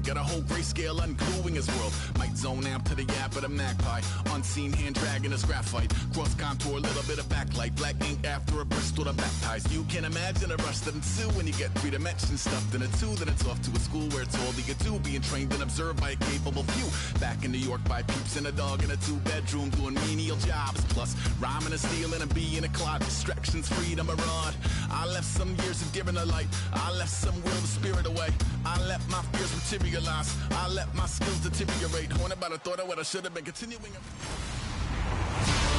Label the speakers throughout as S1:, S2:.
S1: Got a whole grayscale ungluing his world. Might zone amp to the yap of the magpie. Unseen hand dragging his graphite. Cross contour, little bit of backlight. Black ink after a Bristol to baptize. You can imagine a rush that ensue when you get 3 dimensions stuffed in a 2. Then it's off to a school where it's all that you do. Being trained and observed by a capable few. Back in New York by peeps and a dog in a 2-bedroom doing menial jobs. Plus rhyming and stealing and being a clod. Distractions, freedom, a rod. I left some years of giving a light. I left some will the spirit away. I let my fears materialize. I let my skills deteriorate. Haunted by the thought of what I should have been continuing.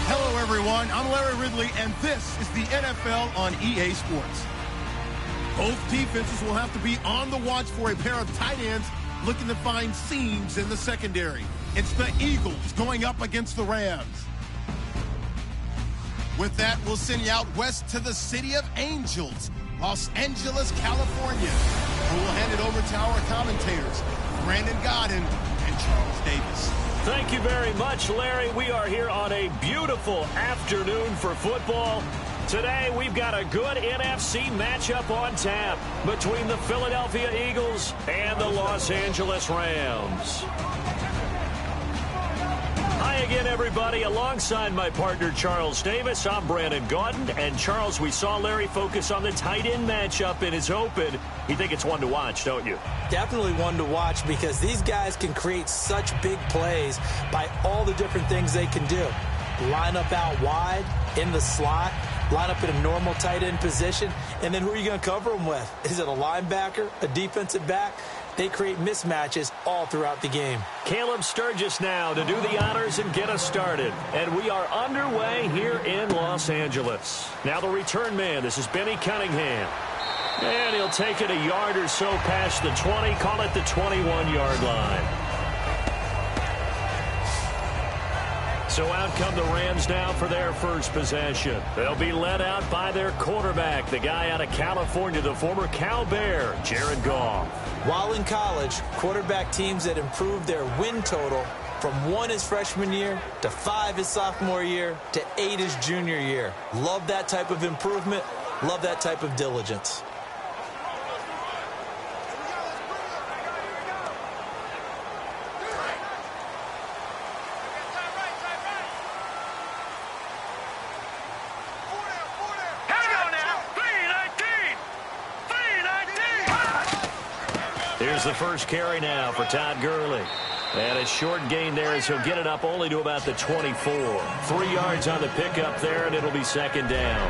S2: Hello, everyone. I'm Larry Ridley, and this is the NFL on EA Sports. Both defenses will have to be on the watch for a pair of tight ends looking to find seams in the secondary. It's the Eagles going up against the Rams. With that, we'll send you out west to the City of Angels, Los Angeles, California. We'll hand it over to our commentators, Brandon Godden and Charles Davis.
S3: Thank you very much, Larry. We are here on a beautiful afternoon for football. Today, we've got a good NFC matchup on tap between the Philadelphia Eagles and the Los Angeles Rams. Hi again, everybody. Alongside my partner, Charles Davis, I'm Brandon Gaudin. And, Charles, we saw Larry focus on the tight end matchup in his open. You think it's one to watch, don't you?
S4: Definitely one to watch because these guys can create such big plays by all the different things they can do. Line up out wide, in the slot, line up in a normal tight end position, and then who are you going to cover them with? Is it a linebacker, a defensive back? They create mismatches all throughout the game.
S3: Caleb Sturgis now to do the honors and get us started. And we are underway here in Los Angeles. Now the return man, this is Benny Cunningham. And he'll take it a yard or so past the 20, call it the 21-yard line. So out come the Rams now for their first possession. They'll be led out by their quarterback, the guy out of California, the former Cal Bear, Jared Goff.
S4: While in college, quarterback teams that improved their win total from 1 his freshman year to 5 his sophomore year to 8 his junior year. Love that type of improvement. Love that type of diligence.
S3: Here's the first carry now for Todd Gurley. And a short gain there as he'll get it up only to about the 24. 3 yards on the pickup there, and it'll be second down.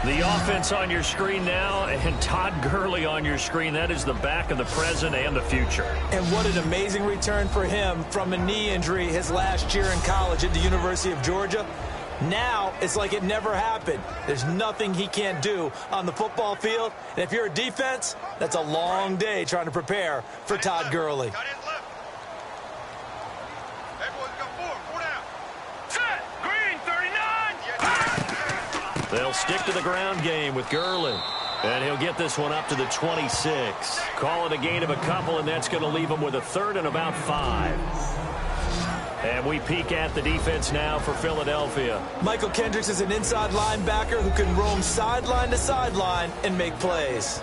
S3: The offense on your screen now, and Todd Gurley on your screen. That is the back of the present and the future.
S4: And what an amazing return for him from a knee injury his last year in college at the University of Georgia. Now, it's like it never happened. There's nothing he can't do on the football field. And if you're a defense, that's a long day trying to prepare for Todd Gurley.
S3: They'll stick to the ground game with Gurley. And he'll get this one up to the 26. Call it a gain of a couple, and that's going to leave him with a third and about 5. And we peek at the defense now for Philadelphia.
S4: Michael Kendricks is an inside linebacker who can roam sideline to sideline and make plays.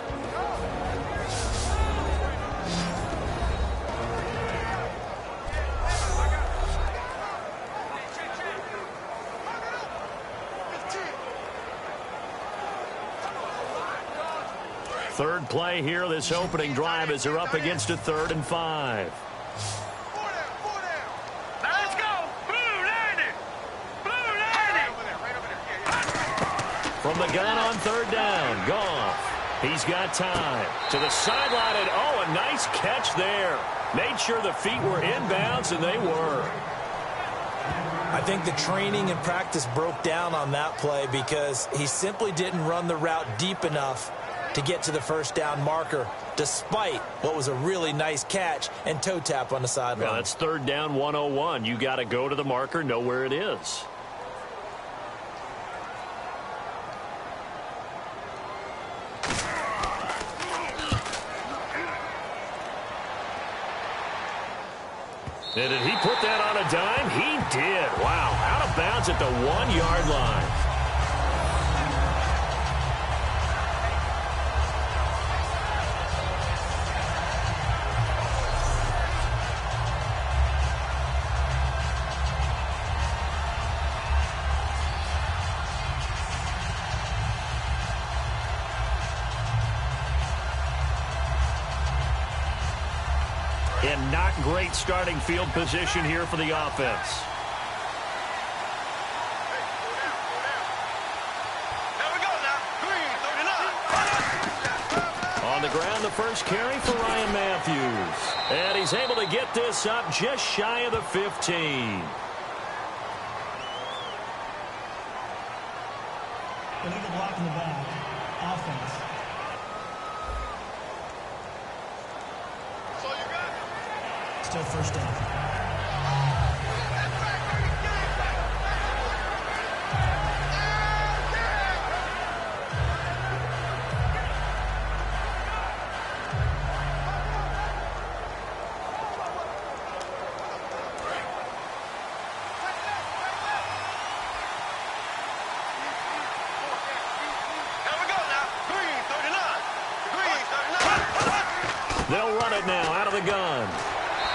S3: Third play here, this opening drive as they're up against a 3rd and 5. From the gun on 3rd down, Goff. He's got time. To the sideline, and oh, a nice catch there. Made sure the feet were inbounds, and they were.
S4: I think the training and practice broke down on that play because he simply didn't run the route deep enough to get to the first down marker, despite what was a really nice catch and toe tap on the sideline.
S3: Yeah, that's 3rd down 101. You got to go to the marker, know where it is. And did he put that on a dime? He did. Wow, out of bounds at the 1-yard line. And not great starting field position here for the offense. On the ground, the first carry for Ryan Matthews. And he's able to get this up just shy of the 15.
S5: Illegal block in the back. Offense. Still first down.
S3: They'll run it now out of the gun.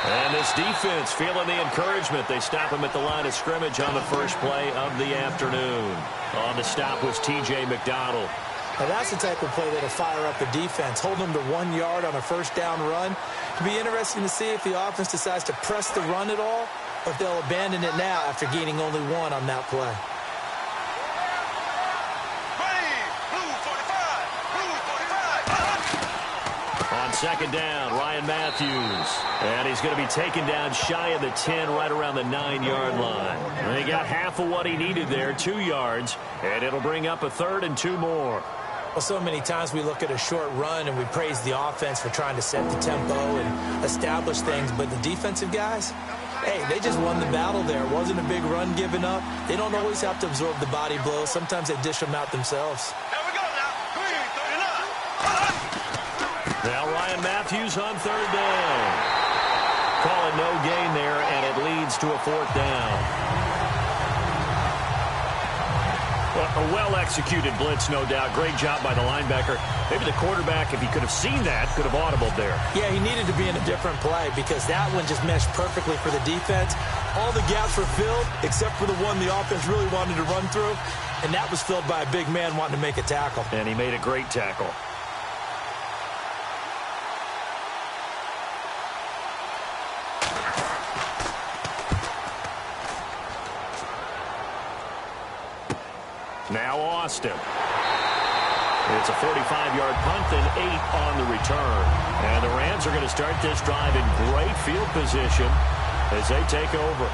S3: And this defense feeling the encouragement. They stop him at the line of scrimmage on the first play of the afternoon. On the stop was T.J. McDonald.
S4: Now that's the type of play that'll fire up a defense. Hold them to 1 yard on a first down run. It'll be interesting to see if the offense decides to press the run at all, or if they'll abandon it now after gaining only one on that play.
S3: Second down, Ryan Matthews. And he's going to be taken down shy of the 10, right around the 9-yard line. And he got half of what he needed there, 2 yards. And it'll bring up a 3rd and 2 more.
S4: Well, so many times we look at a short run and we praise the offense for trying to set the tempo and establish things. But the defensive guys, hey, they just won the battle there. It wasn't a big run given up. They don't always have to absorb the body blows. Sometimes they dish them out themselves.
S3: Now Ryan Matthews on 3rd down. Calling no gain there, and it leads to a 4th down. Well, a well-executed blitz, no doubt. Great job by the linebacker. Maybe the quarterback, if he could have seen that, could have audibled there.
S4: Yeah, he needed to be in a different play because that one just meshed perfectly for the defense. All the gaps were filled except for the one the offense really wanted to run through, and that was filled by a big man wanting to make a tackle.
S3: And he made a great tackle. Now Austin. It's a 45-yard punt and 8 on the return. And the Rams are going to start this drive in great field position as they take over.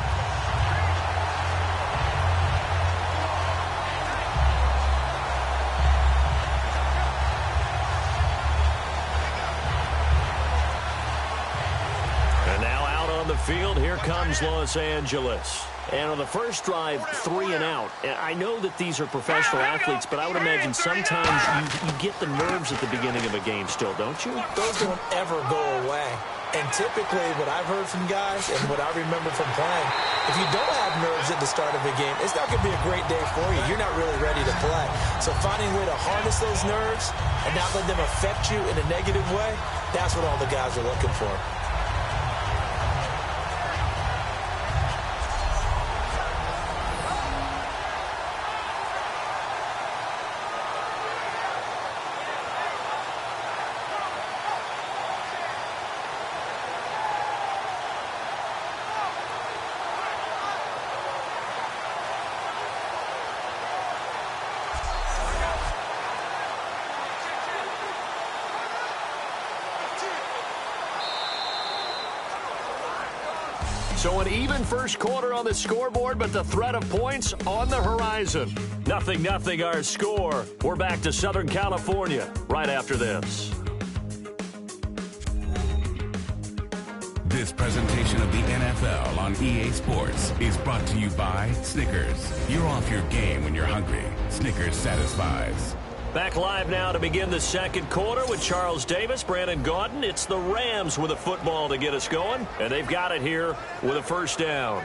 S3: And now out on the field, here comes Los Angeles. And on the first drive, 3 and out. I know that these are professional athletes, but I would imagine sometimes you get the nerves at the beginning of a game still, don't you?
S4: Those don't ever go away. And typically what I've heard from guys and what I remember from playing, if you don't have nerves at the start of a game, it's not going to be a great day for you. You're not really ready to play. So finding a way to harness those nerves and not let them affect you in a negative way, that's what all the guys are looking for.
S3: So an even first quarter on the scoreboard, but the threat of points on the horizon. 0-0 our score. We're back to Southern California right after this.
S6: This presentation of the NFL on EA Sports is brought to you by Snickers. You're off your game when you're hungry. Snickers satisfies.
S3: Back live now to begin the second quarter with Charles Davis, Brandon Gaudin. It's the Rams with a football to get us going, and they've got it here with a first down.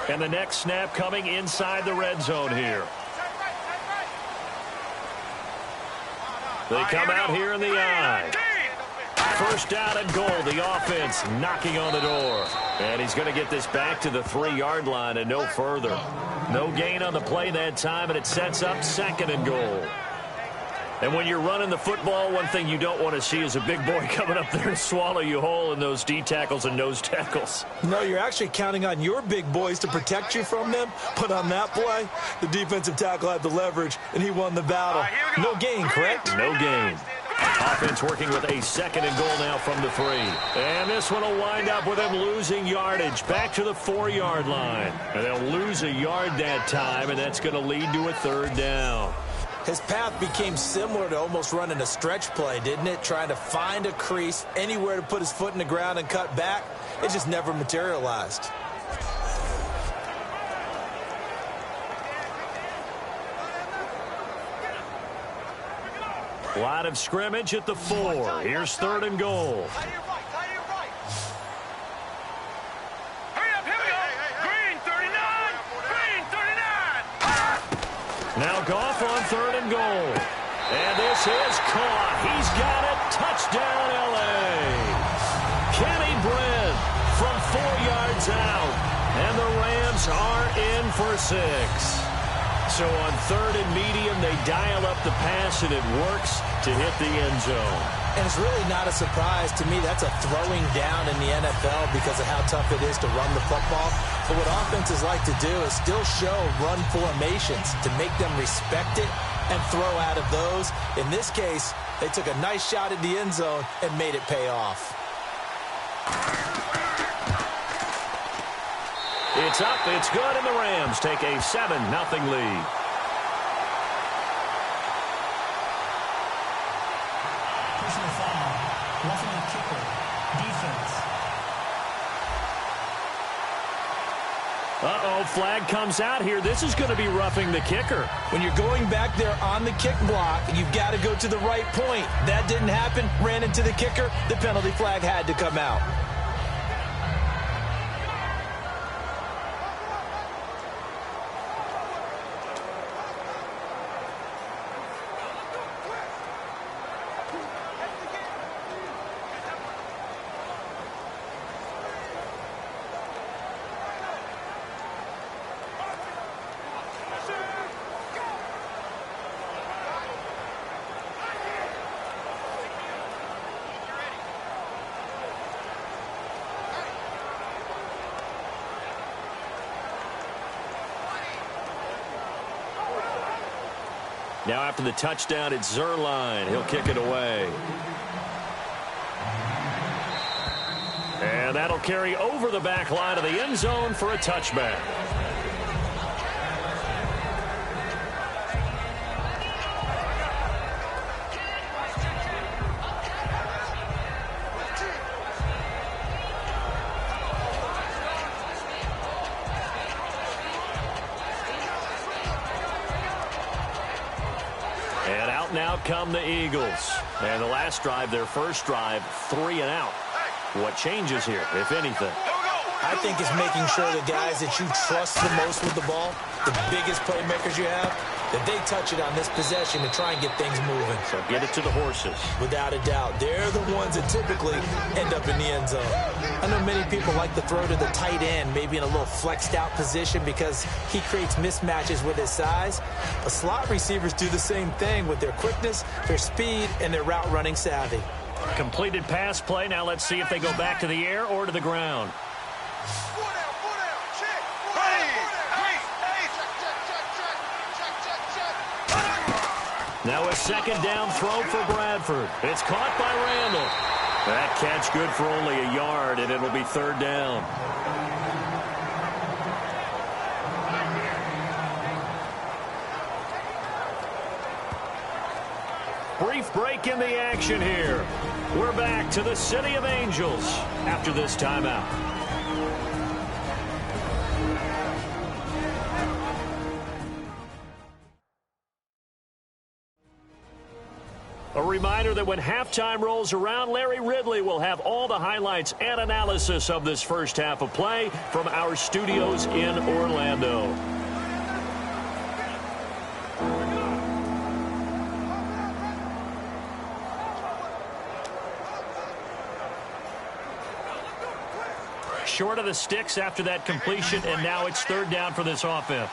S3: And the next snap coming inside the red zone here. They come out here in the I. First down and goal. The offense knocking on the door. And he's going to get this back to the 3-yard line and no further. No gain on the play that time, and it sets up second and goal. And when you're running the football, one thing you don't want to see is a big boy coming up there and swallow you whole in those D tackles and nose tackles.
S4: No, you're actually counting on your big boys to protect you from them. But on that play, the defensive tackle had the leverage, and he won the battle. No gain, correct?
S3: No gain. Offense working with a second and goal now from the 3. And this one will wind up with them losing yardage back to the 4-yard line. And they'll lose a yard that time, and that's going to lead to a third down.
S4: His path became similar to almost running a stretch play, didn't it? Trying to find a crease, anywhere to put his foot in the ground and cut back. It just never materialized.
S3: Line of scrimmage at the 4. Here's third and goal. Now Goff on third and goal. And this is caught. He's got it. Touchdown, L.A. Kenny Brent from 4 yards out. And the Rams are in for 6. So on third and medium, they dial up the pass, and it works to hit the end zone.
S4: And it's really not a surprise to me. That's a throwing down in the NFL because of how tough it is to run the football. But what offenses like to do is still show run formations to make them respect it and throw out of those. In this case, they took a nice shot at the end zone and made it pay off.
S3: It's up, it's good, and the Rams take a 7-0 lead.
S5: Personal foul. Roughing the kicker. Defense.
S3: Uh-oh, flag comes out here. This is going to be roughing the kicker.
S4: When you're going back there on the kick block, you've got to go to the right point. That didn't happen. Ran into the kicker. The penalty flag had to come out.
S3: Now after the touchdown, it's Zerline. He'll kick it away. And that'll carry over the back line of the end zone for a touchback. And out now come the Eagles. And the last drive, their first drive, 3 and out. What changes here, if anything?
S4: I think it's making sure the guys that you trust the most with the ball, the biggest playmakers you have, that they touch it on this possession to try and get things moving.
S3: So get it to the horses.
S4: Without a doubt. They're the ones that typically end up in the end zone. I know many people like to throw to the tight end, maybe in a little flexed out position because he creates mismatches with his size. But slot receivers do the same thing with their quickness, their speed, and their route running savvy.
S3: Completed pass play. Now let's see if they go back to the air or to the ground. Now a second down throw for Bradford. It's caught by Randall. That catch good for only a yard, and it'll be third down. Brief break in the action here. We're back to the City of Angels after this timeout. A reminder that when halftime rolls around, Larry Ridley will have all the highlights and analysis of this first half of play from our studios in Orlando. short of the sticks after that completion, and now it's third down for this offense.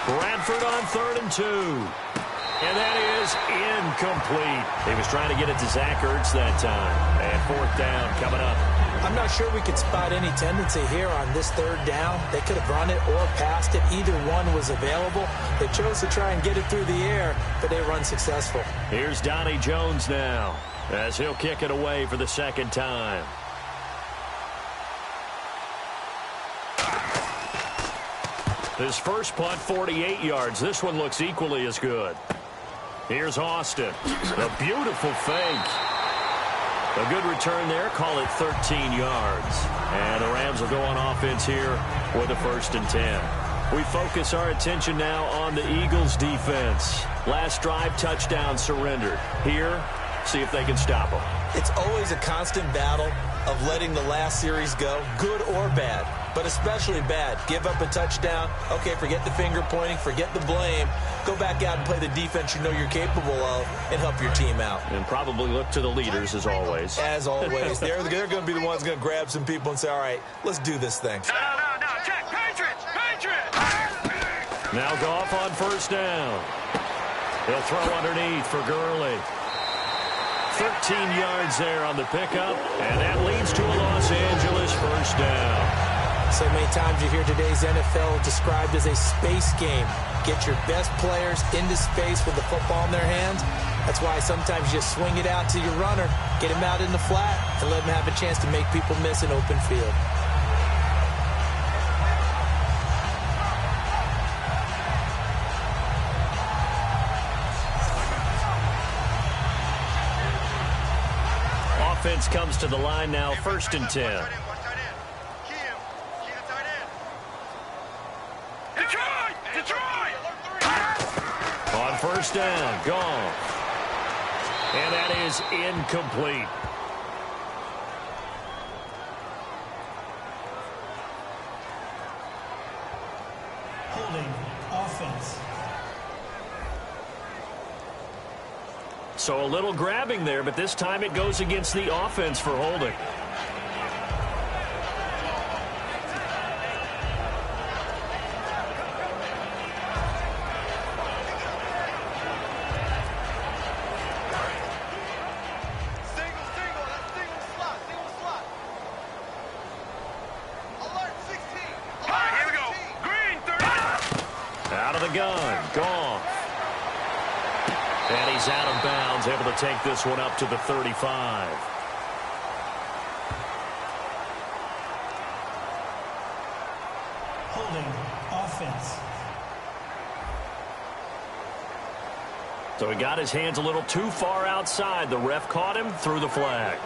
S3: Bradford on 3rd and 2. And that is incomplete. He was trying to get it to Zach Ertz that time. And 4th down coming up.
S4: I'm not sure we could spot any tendency here on this 3rd down. They could have run it or passed it. Either one was available. They chose to try and get it through the air, but they run successful.
S3: Here's Donnie Jones now as he'll kick it away for the 2nd time. His first punt, 48 yards. This one looks equally as good. Here's Austin. A beautiful fake. A good return there. Call it 13 yards. And the Rams will go on offense here with a 1st and 10. We focus our attention now on the Eagles' defense. Last drive, touchdown surrendered. Here, see if they can stop them.
S4: It's always a constant battle of letting the last series go, good or bad, but especially bad. Give up a touchdown. Okay, forget the finger pointing, forget the blame. Go back out and play the defense you know you're capable of and help your team out.
S3: And probably look to the leaders as always.
S4: As always. They're going to be the ones going to grab some people and say, all right, let's do this thing.
S7: No. Check. Patriots.
S3: Now Goff on 1st down. He'll throw underneath for Gurley. 13 yards there on the pickup, and that leads to a Los Angeles 1st down.
S4: So many times you hear today's NFL described as a space game. Get your best players into space with the football in their hands. That's why sometimes you just swing it out to your runner, get him out in the flat, and let him have a chance to make people miss an open field.
S3: Offense comes to the line now, 1st and 10. On 1st down, gone. And that is incomplete.
S5: Holding offense.
S3: So a little grabbing there, but this time it goes against the offense for holding. Out of the gun, gone. And he's out of bounds, able to take this one up to the 35.
S5: Holding offense.
S3: So he got his hands a little too far outside. The ref caught him, threw the flag.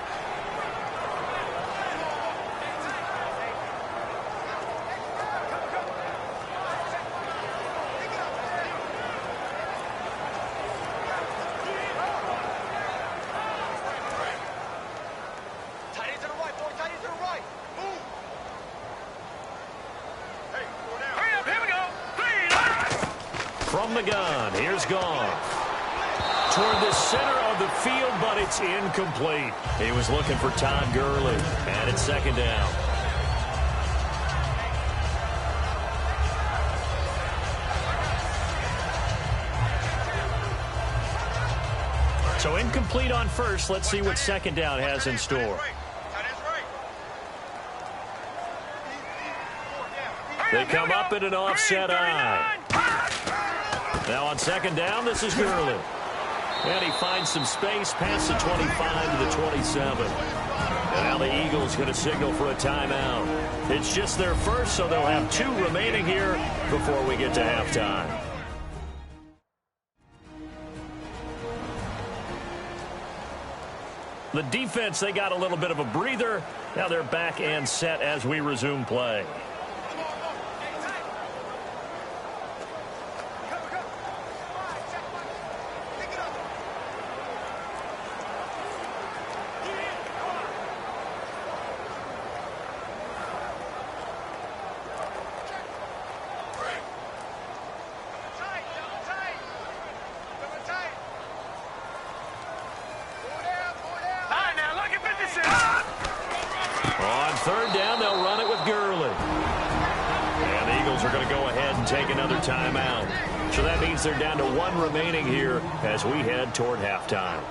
S3: From the gun, here's Goff. Toward the center of the field, but it's incomplete. He was looking for Todd Gurley, and it's 2nd down. So incomplete on 1st. Let's see what 2nd down has in store. They come up in an offset eye. Now on 2nd down, this is Gurley. And he finds some space past the 25 to the 27. And now the Eagles going to signal for a timeout. It's just their first, so they'll have 2 remaining here before we get to halftime. The defense, they got a little bit of a breather. Now they're back and set as we resume play. On third down, they'll run it with Gurley. And the Eagles are going to go ahead and take another timeout. So that means they're down to 1 remaining here as we head toward halftime.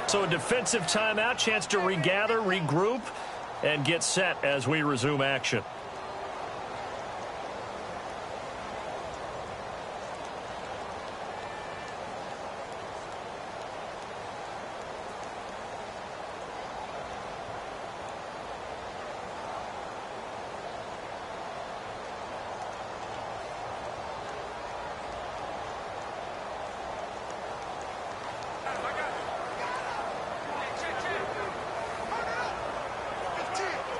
S3: So a defensive timeout, chance to regather, regroup, and get set as we resume action.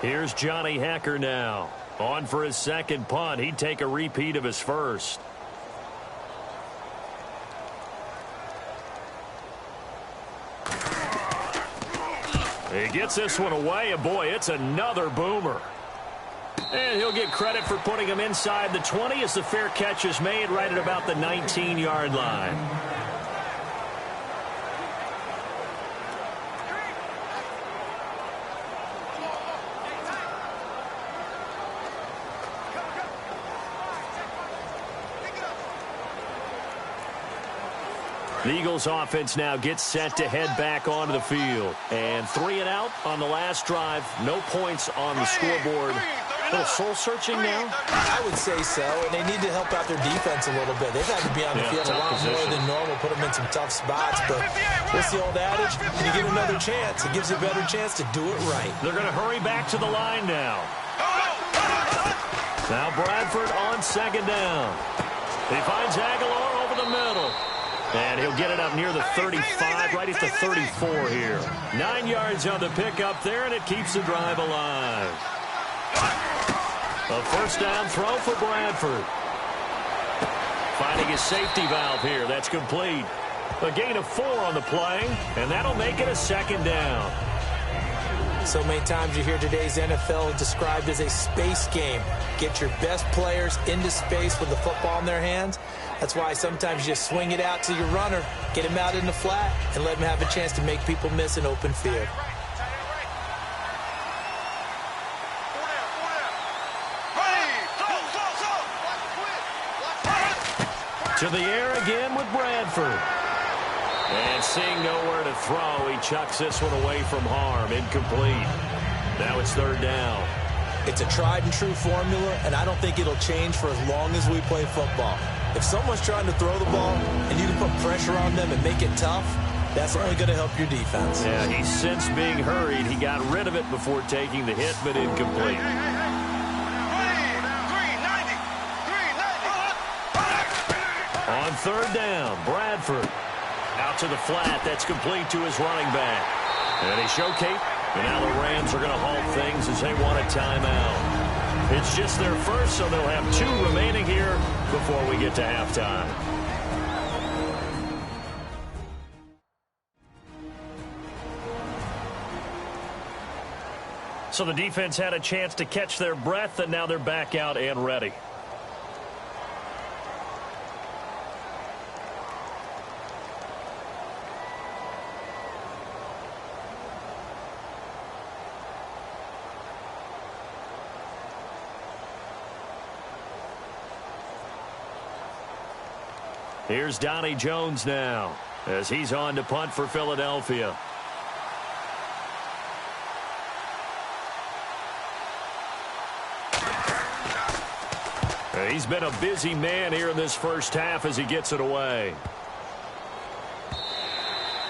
S3: Here's Johnny Hacker now. On for his second punt. He'd take a repeat of his first. He gets this one away, and boy, it's another boomer. And he'll get credit for putting him inside the 20 as the fair catch is made right at about the 19-yard line. The Eagles offense now gets set to head back onto the field. And 3 and out on the last drive. No points on the scoreboard. A little soul-searching now?
S4: I would say so, and they need to help out their defense a little bit. They've had to be on the field a lot more than normal, put them in some tough spots. But what's the old adage? When you get another chance, it gives you a better chance to do it right.
S3: They're going to hurry back to the line now. Now Bradford on second down. He finds Aguilar over the middle. And he'll get it up near the 35, right at the 34 here. 9 yards on the pickup there, and it keeps the drive alive. A first down throw for Bradford. Finding his safety valve here. That's complete. A gain of 4 on the play, and that'll make it a second down.
S4: So many times you hear today's NFL described as a space game. Get your best players into space with the football in their hands. That's why sometimes you just swing it out to your runner, get him out in the flat, and let him have a chance to make people miss an open field.
S3: To the air again with Bradford. And seeing nowhere to throw, he chucks this one away from harm. Incomplete. Now it's third down.
S4: It's a tried and true formula, and I don't think it'll change for as long as we play football. If someone's trying to throw the ball and you can put pressure on them and make it tough, that's only going to help your defense.
S3: Yeah, he's since being hurried. He got rid of it before taking the hit, but incomplete. On third down, Bradford. Out to the flat. That's complete to his running back. And he showcased. And now the Rams are going to halt things as they want a timeout. It's just their first, so they'll have 2 remaining here before we get to halftime. So the defense had a chance to catch their breath, and now they're back out and ready. Here's Donnie Jones now as he's on to punt for Philadelphia. He's been a busy man here in this first half as he gets it away.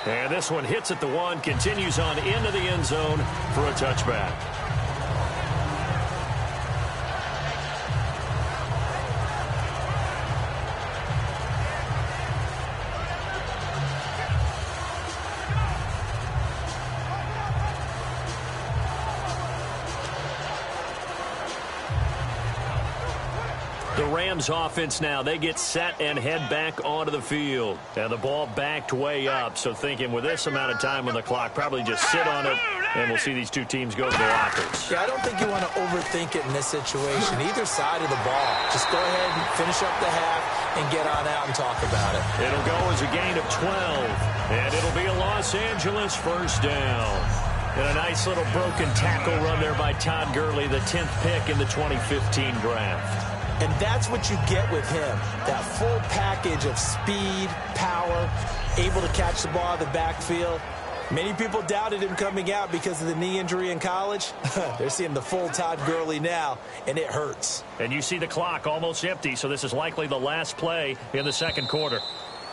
S3: And this one hits at the 1, continues on into the end zone for a touchback. The Rams offense now, they get set and head back onto the field. And the ball backed way up, so thinking with this amount of time on the clock, probably just sit on it, and we'll see these 2 teams go to the lockers.
S4: Yeah, I don't think you want to overthink it in this situation. Either side of the ball. Just go ahead and finish up the half and get on out and talk about it.
S3: It'll go as a gain of 12, and it'll be a Los Angeles first down. And a nice little broken tackle run there by Todd Gurley, the 10th pick in the 2015 draft.
S4: And that's what you get with him, that full package of speed, power, able to catch the ball in the backfield. Many people doubted him coming out because of the knee injury in college. They're seeing the full Todd Gurley now, and it hurts.
S3: And you see the clock almost empty, so this is likely the last play in the second quarter.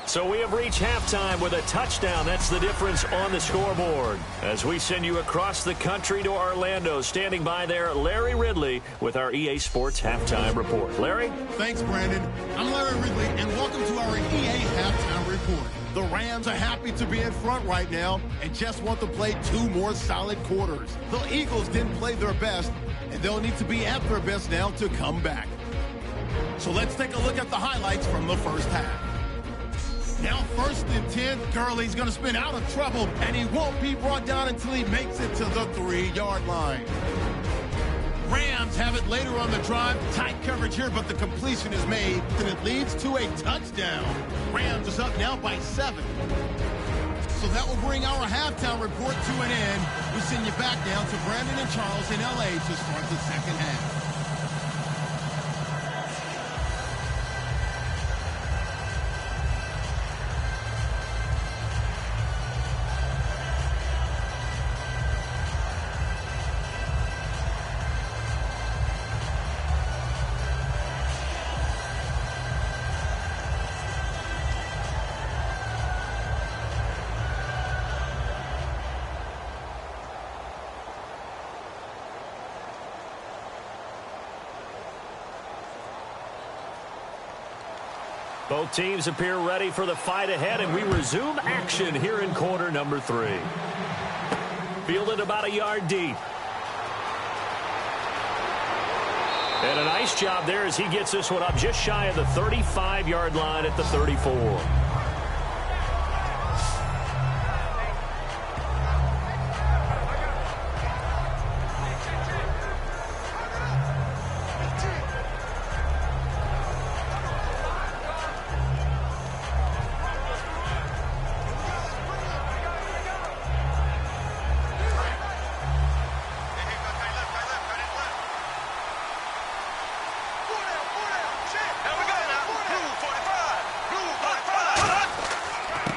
S3: So we have reached halftime with a touchdown. That's the difference on the scoreboard. As we send you across the country to Orlando, standing by there, Larry Ridley with our EA Sports Halftime Report. Larry?
S2: Thanks, Brandon. I'm Larry Ridley, and welcome to our EA Halftime Report. The Rams are happy to be in front right now and just want to play 2 more solid quarters. The Eagles didn't play their best, and they'll need to be at their best now to come back. So let's take a look at the highlights from the first half. Now 1st and 10, Gurley's going to spin out of trouble, and he won't be brought down until he makes it to the 3-yard line. Rams have it later on the drive. Tight coverage here, but the completion is made, and it leads to a touchdown. Rams is up now by 7. So that will bring our halftime report to an end. We send you back down to Brandon and Charles in L.A. to start the second half.
S3: Both teams appear ready for the fight ahead, and we resume action here in quarter number 3. Fielded about a yard deep. And a nice job there as he gets this one up just shy of the 35-yard line at the 34.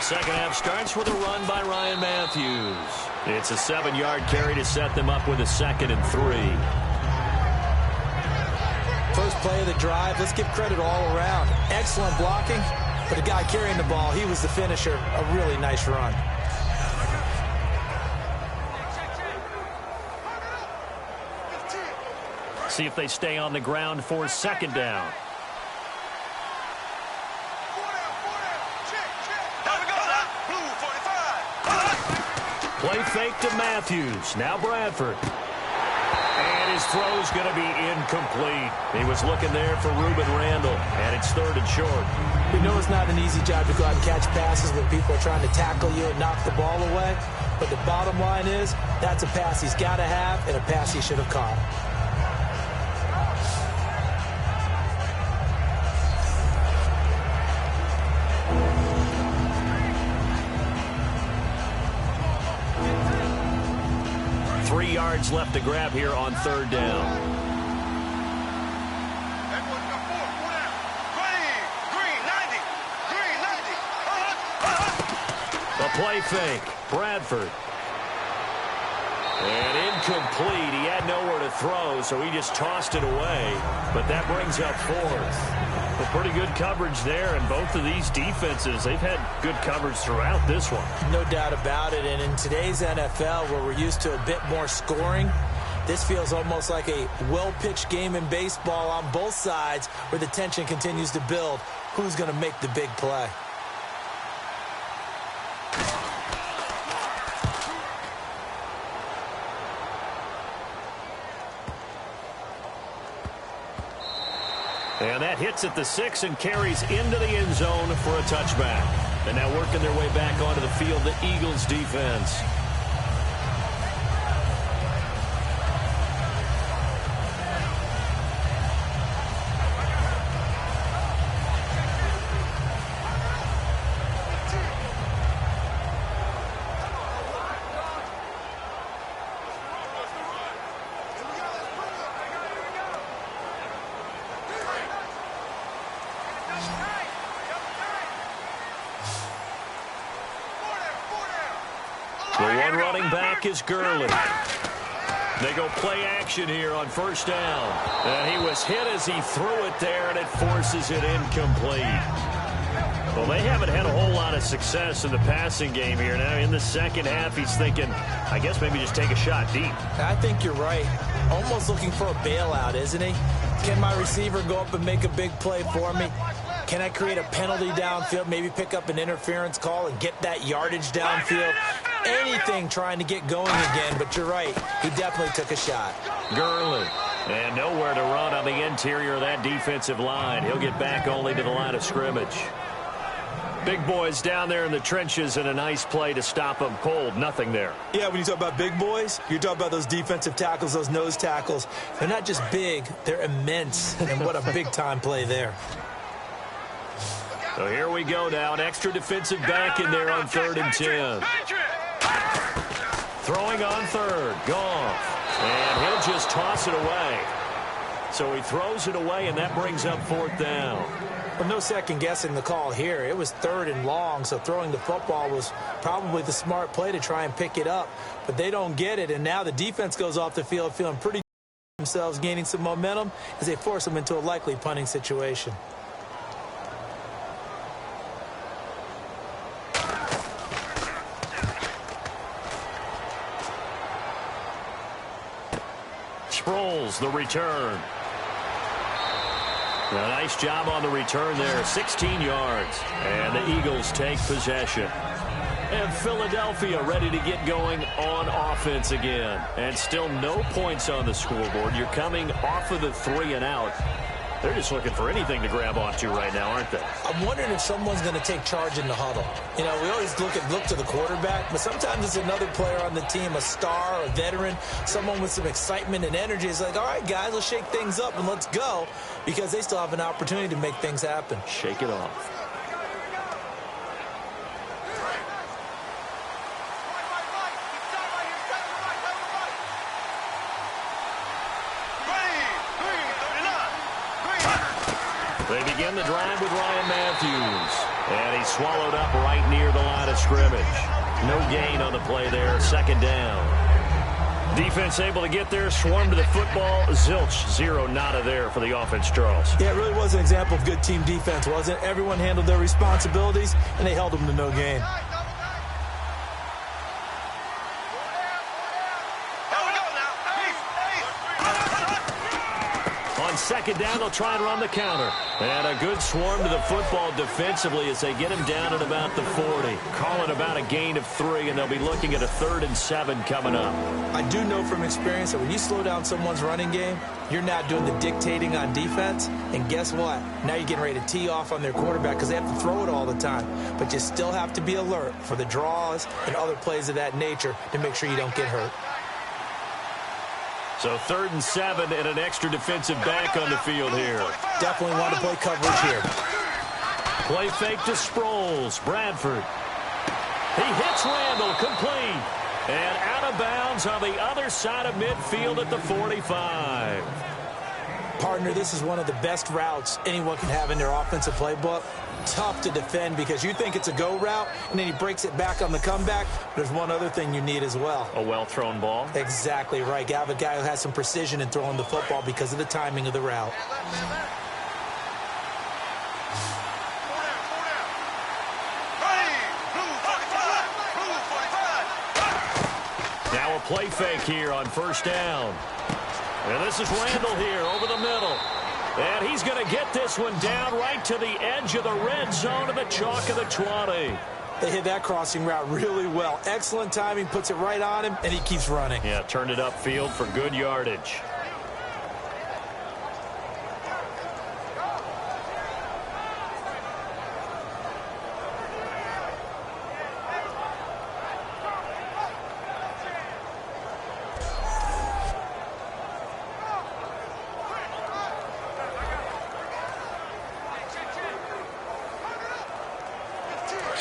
S3: Second half starts with a run by Ryan Matthews. It's a 7-yard carry to set them up with a 2nd and 3.
S4: First play of the drive, let's give credit all around. Excellent blocking, but the guy carrying the ball, he was the finisher. A really nice run.
S3: See if they stay on the ground for 2nd down. Play fake to Matthews. Now Bradford. And his throw's going to be incomplete. He was looking there for Reuben Randall, and it's 3rd and short.
S4: We know it's not an easy job to go out and catch passes when people are trying to tackle you and knock the ball away. But the bottom line is, that's a pass he's got to have and a pass he should have caught.
S3: Left to grab here on 3rd down. The play fake. Bradford. And incomplete. He had nowhere to throw, so he just tossed it away. But that brings up 4th. Well, pretty good coverage there, and both of these defenses, they've had good coverage throughout this one.
S4: No doubt about it, and in today's NFL, where we're used to a bit more scoring, this feels almost like a well-pitched game in baseball on both sides where the tension continues to build. Who's going to make the big play?
S3: And that hits at the 6 and carries into the end zone for a touchback. And now working their way back onto the field, the Eagles defense. back is Gurley. They go play action here on first down. And he was hit as he threw it there, and it forces it incomplete. Well, they haven't had a whole lot of success in the passing game here. Now, in the second half, he's thinking, I guess maybe just take a shot deep.
S4: I think you're right. Almost looking for a bailout, isn't he? Can my receiver go up and make a big play for me? Can I create a penalty downfield, maybe pick up an interference call and get that yardage downfield? Anything trying to get going again, but you're right. He definitely took a shot.
S3: Gurley. And nowhere to run on the interior of that defensive line. He'll get back only to the line of scrimmage. Big boys down there in the trenches, and a nice play to stop them cold. Nothing there.
S4: Yeah, when you talk about big boys, you're talking about those defensive tackles, those nose tackles. They're not just big, they're immense. And what a big-time play there.
S3: So here we go now. An extra defensive back in there on 3rd and 10. Throwing on third. Goff. And he'll just toss it away. So he throws it away, and that brings up 4th down.
S4: Well, no second-guessing the call here. It was 3rd and long, so throwing the football was probably the smart play to try and pick it up. But they don't get it, and now the defense goes off the field feeling pretty good themselves, gaining some momentum as they force them into a likely punting situation.
S3: Sproles, the return. A nice job on the return there, 16 yards. And the Eagles take possession. And Philadelphia ready to get going on offense again. And still no points on the scoreboard. You're coming off of the 3 and out. They're just looking for anything to grab onto right now, aren't they?
S4: I'm wondering if someone's going to take charge in the huddle. You know, we always look to the quarterback, but sometimes it's another player on the team, a star, a veteran, someone with some excitement and energy. It's like, all right, guys, let's shake things up and let's go, because they still have an opportunity to make things happen.
S3: Shake it off. They begin the drive with Ryan Matthews. And he's swallowed up right near the line of scrimmage. No gain on the play there. 2nd down. Defense able to get there, swarm to the football. Zilch, 0 nada there for the offense, Charles.
S4: Yeah, it really was an example of good team defense, wasn't it? Everyone handled their responsibilities, and they held them to no gain.
S3: On 2nd down, they'll try and run the counter. And a good swarm to the football defensively as they get him down at about the 40. Calling about a gain of 3, and they'll be looking at a 3rd and 7 coming up.
S4: I do know from experience that when you slow down someone's running game, you're not doing the dictating on defense. And guess what? Now you're getting ready to tee off on their quarterback because they have to throw it all the time. But you still have to be alert for the draws and other plays of that nature to make sure you don't get hurt.
S3: So 3rd and 7 and an extra defensive back on the field here.
S4: Definitely want to play coverage here.
S3: Play fake to Sproles. Bradford. He hits Randall, complete. And out of bounds on the other side of midfield at the 45.
S4: Partner, this is one of the best routes anyone can have in their offensive playbook. Tough to defend because you think it's a go route, and then he breaks it back on the comeback. There's one other thing you need as well.
S3: A well-thrown ball?
S4: Exactly right. You have a guy who has some precision in throwing the football because of the timing of the route.
S3: Now a play fake here on 1st down. And this is Randall here over the middle. And he's going to get this one down right to the edge of the red zone of the chalk of the 20.
S4: They hit that crossing route really well. Excellent timing, puts it right on him, and he keeps running.
S3: Yeah, turned it upfield for good yardage.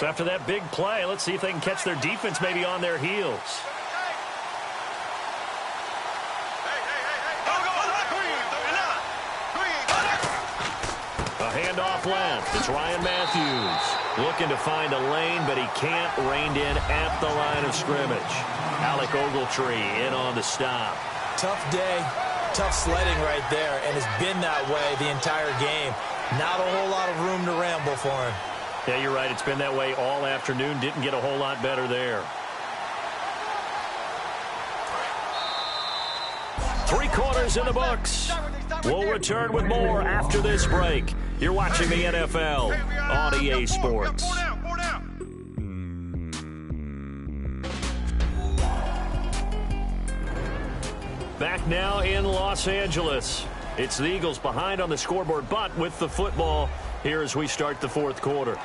S3: So after that big play, let's see if they can catch their defense maybe on their heels. A handoff left. It's Ryan Matthews. Looking to find a lane, but he can't. Reined in at the line of scrimmage. Alec Ogletree in on the stop.
S4: Tough day, tough sledding right there, and it's been that way the entire game. Not a whole lot of room to ramble for him.
S3: Yeah, you're right. It's been that way all afternoon. Didn't get a whole lot better there. 3 quarters in the books. We'll return with more after this break. You're watching the NFL on EA Sports. Back now in Los Angeles. It's the Eagles behind on the scoreboard, but with the football here as we start the 4th quarter.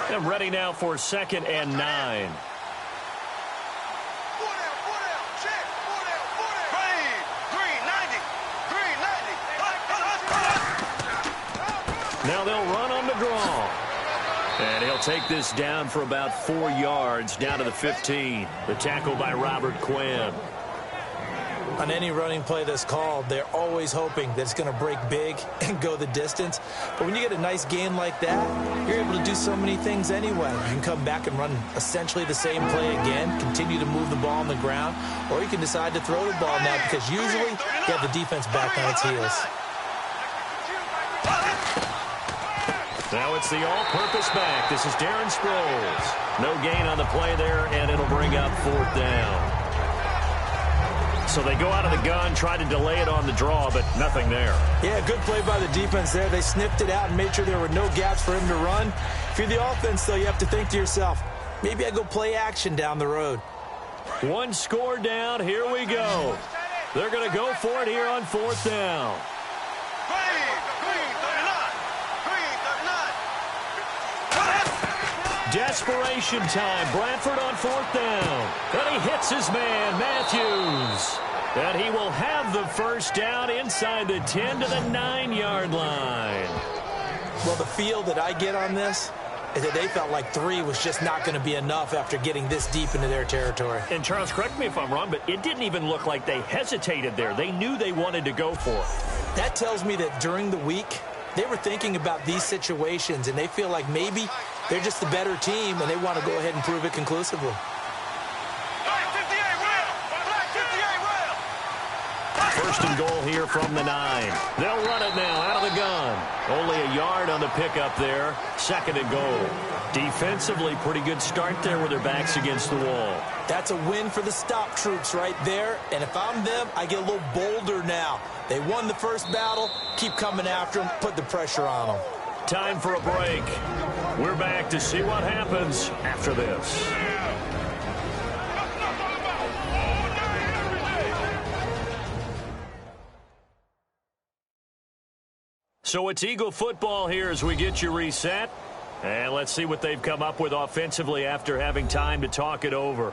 S3: And ready now for 2nd and 9. Now they'll run on the draw. And he'll take this down for about 4 yards, down to the 15. The tackle by Robert Quinn.
S4: On any running play that's called, they're always hoping that it's going to break big and go the distance. But when you get a nice gain like that, you're able to do so many things anyway. You can come back and run essentially the same play again, continue to move the ball on the ground, or you can decide to throw the ball now because usually you have the defense back on its heels.
S3: Now it's the all-purpose back. This is Darren Sproles. No gain on the play there, and it'll bring up 4th down. So they go out of the gun, try to delay it on the draw, but nothing there.
S4: Yeah, good play by the defense there. They sniffed it out and made sure there were no gaps for him to run. If you're the offense, though, you have to think to yourself, maybe I go play action down the road.
S3: 1 score down. Here we go. They're going to go for it here on 4th down. Desperation time. Bradford on 4th down. And he hits his man, Matthews. And he will have the 1st down inside the 10 to the 9-yard line.
S4: Well, the feel that I get on this is that they felt like 3 was just not going to be enough after getting this deep into their territory.
S3: And, Charles, correct me if I'm wrong, but it didn't even look like they hesitated there. They knew they wanted to go for it.
S4: That tells me that during the week, they were thinking about these situations, and they feel like maybe they're just the better team, and they want to go ahead and prove it conclusively.
S3: First and goal here from the 9. They'll run it now out of the gun. Only a yard on the pickup there. 2nd and goal. Defensively, pretty good start there with their backs against the wall.
S4: That's a win for the stop troops right there. And if I'm them, I get a little bolder now. They won the first battle. Keep coming after them. Put the pressure on them.
S3: Time for a break. We're back to see what happens after this. So it's Eagle football here as we get you reset. And let's see what they've come up with offensively after having time to talk it over.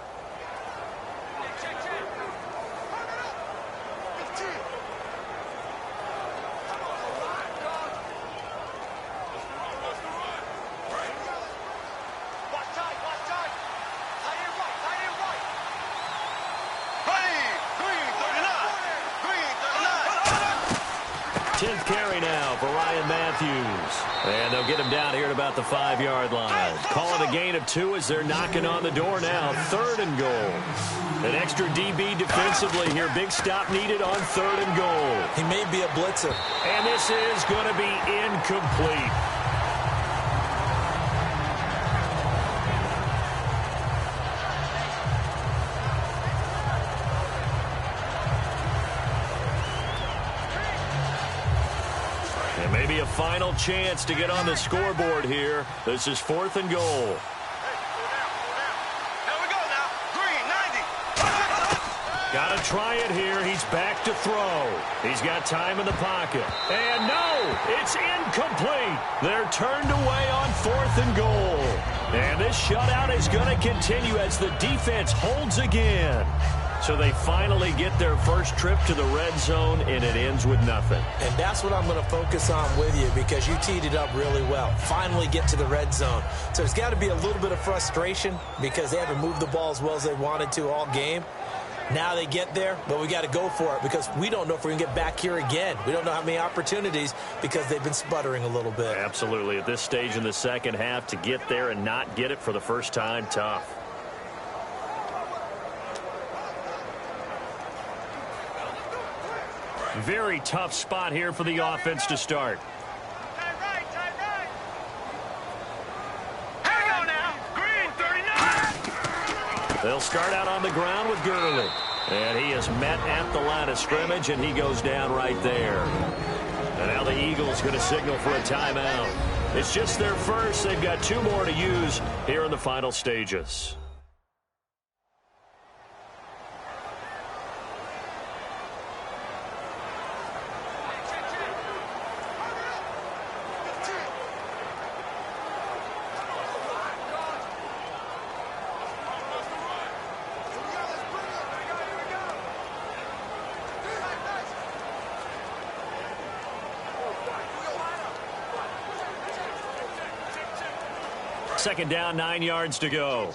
S3: And they'll get him down here at about the 5-yard line. Call it a gain of 2 as they're knocking on the door now. 3rd and goal. An extra DB defensively here. Big stop needed on 3rd and goal.
S4: He may be a blitzer.
S3: And this is going to be incomplete. Maybe a final chance to get on the scoreboard here. This is 4th and goal. Got to try it here. He's back to throw. He's got time in the pocket. And no, it's incomplete. They're turned away on 4th and goal. And this shutout is going to continue as the defense holds again. So they finally get their first trip to the red zone, and it ends with nothing.
S4: And that's what I'm going to focus on with you, because you teed it up really well. Finally get to the red zone. So there's got to be a little bit of frustration because they haven't moved the ball as well as they wanted to all game. Now they get there, but we got to go for it because we don't know if we're going to get back here again. We don't know how many opportunities because they've been sputtering a little bit.
S3: Absolutely. At this stage in the second half, to get there and not get it for the first time, tough. Very tough spot here for the offense to start.
S7: Tight right. Hang on now. Green 39.
S3: They'll start out on the ground with Gurley. And he is met at the line of scrimmage, and he goes down right there. And now the Eagles going to signal for a timeout. It's just their first. They've got 2 more to use here in the final stages. Second down, 9 yards to go.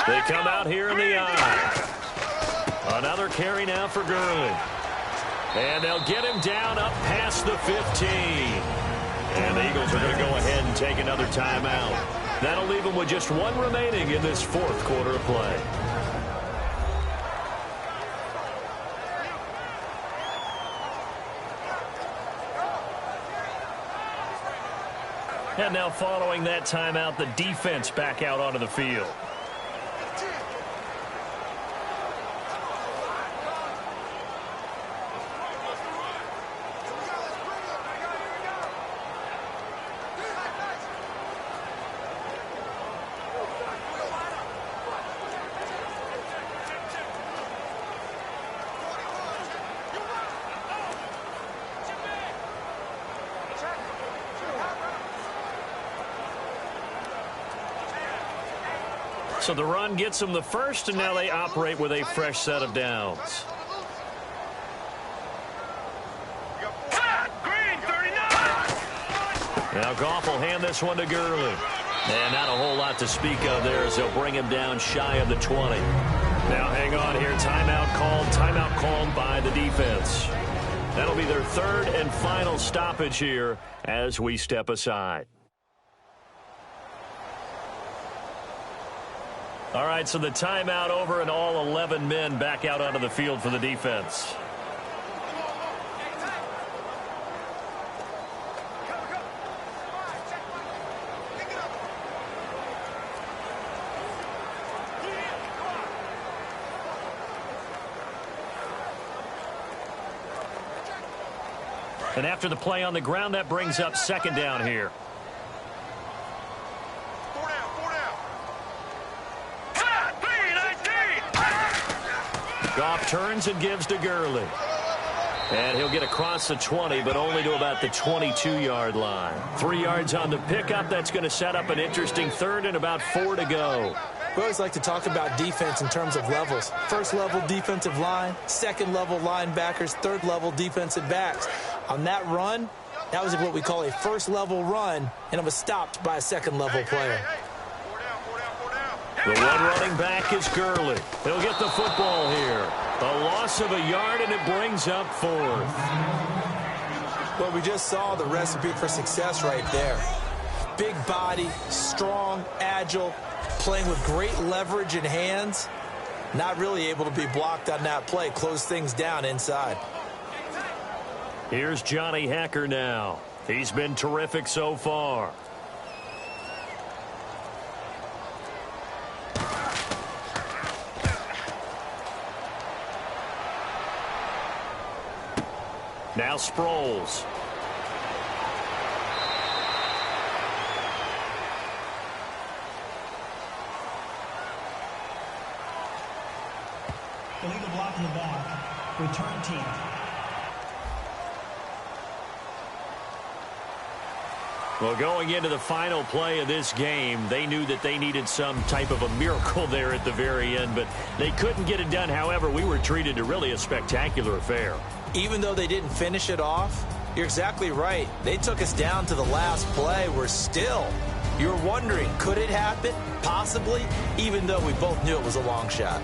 S3: They come out here in the eye. Another carry now for Gurley. And they'll get him down up past the 15. And the Eagles are going to go ahead and take another timeout. That'll leave them with just 1 remaining in this 4th quarter of play. And now following that timeout, the defense back out onto the field. So the run gets them the first, and now they operate with a fresh set of downs.
S7: Green 39.
S3: Now Goff will hand this one to Gurley. And not a whole lot to speak of there as they'll bring him down shy of the 20. Now hang on here. Timeout called by the defense. That'll be their 3rd and final stoppage here as we step aside. All right, so the timeout over and all 11 men back out onto the field for the defense. And after the play on the ground, that brings up second down here. Goff turns and gives to Gurley. And he'll get across the 20, but only to about the 22-yard line. 3 yards on the pickup. That's going to set up an interesting 3rd and about 4 to go.
S4: We always like to talk about defense in terms of levels. 1st level defensive line, 2nd level linebackers, 3rd level defensive backs. On that run, that was what we call a 1st level run, and it was stopped by a 2nd level player.
S3: The one running back is Gurley. He'll get the football here. A loss of a yard, and it brings up 4th.
S4: Well, we just saw the recipe for success right there. Big body, strong, agile, playing with great leverage in hands. Not really able to be blocked on that play. Close things down inside.
S3: Here's Johnny Hacker now. He's been terrific so far. Now Sproles.
S5: Illegal block in the back. Return team.
S3: Well, going into the final play of this game, they knew that they needed some type of a miracle there at the very end, but they couldn't get it done. However, we were treated to really a spectacular affair.
S4: Even though they didn't finish it off, you're exactly right. They took us down to the last play. We're still, you're wondering, could it happen? Possibly, even though we both knew it was a long shot.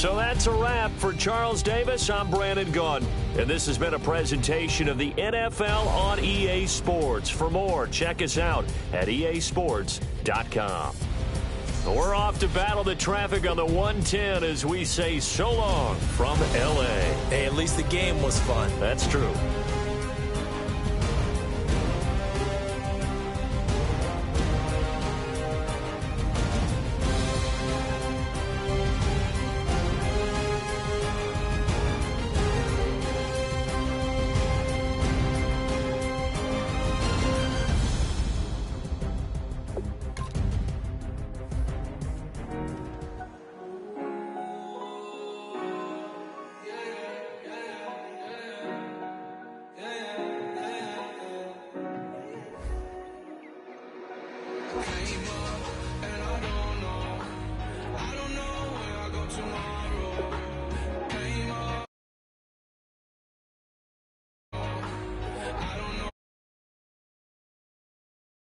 S3: So that's a wrap for Charles Davis. I'm Brandon Gaudin, and this has been a presentation of the NFL on EA Sports. For more, check us out at easports.com. We're off to battle the traffic on the 110 as we say so long from L.A.
S4: Hey, at least the game was fun.
S3: That's true.
S8: Came up